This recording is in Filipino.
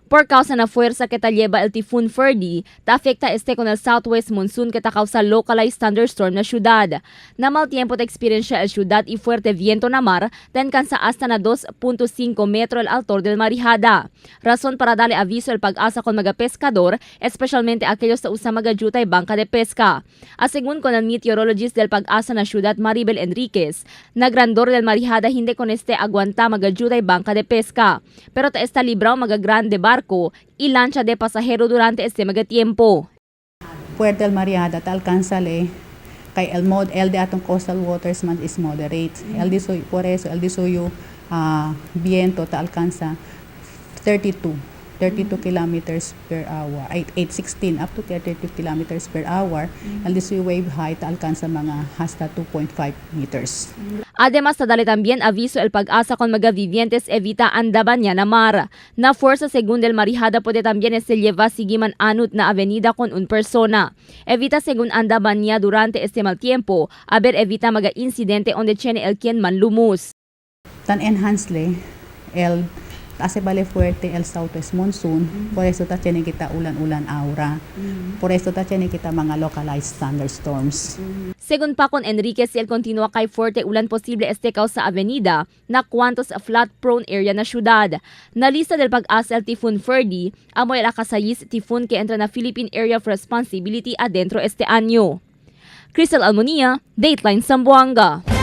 Por causa na fuerza que lleva el tifón Ferdy, ta afecta con el southwest monsoon que ta causa localized thunderstorm na syudad. Na mal tiempo ta experiencia el syudad y fuerte viento na mar, ta alcanza hasta na 2.5 metro el altor del Marihada. Razón para darle aviso el pag-asa con mga pescador, especialmente aquellos sa usa magajuta y banca de pesca. Asegun con el meteorologist del pag-asa na syudad Maribel Enriquez, na grandor del Marihada hindi con aguanta magajuta y banca de pesca. Pero ta está librao magagrande barco y lancha de pasajero durante magatiempo. Puerto del Mariada ta alcanzale kay el de atong coastal waters man is moderate. Por eso el de suyo viento ta alcanza 32 kilometers per hour, 816 up to 32 kilometers per hour. El de suyo wave height ta alcanza mga hasta 2.5 meters. Además, dale también aviso el pag-asa con mga vivientes evita andaban niya na mar. Na fuerza según del Marihada puede también lleva sigiman anut na avenida con un persona. Evita según andaban niya durante mal tiempo, aber evita mga insidente onde tiene el quien man lumus. Tan enhance le el hace vale fuerte el southwest monsoon, por eso ta tiene kita ulan-ulan aura. Por eso ta tiene kita mga localized thunderstorms. Según pa con Enriquez, si el continúa kay fuerte ulan posible causa avenida na cuantos flood prone area na syudad. Na lista del pag-asa el Typhoon Ferdy, amoy el akasayis typhoon que entra na Philippine Area of Responsibility adentro año. Crystal Almonia, Dateline Zamboanga.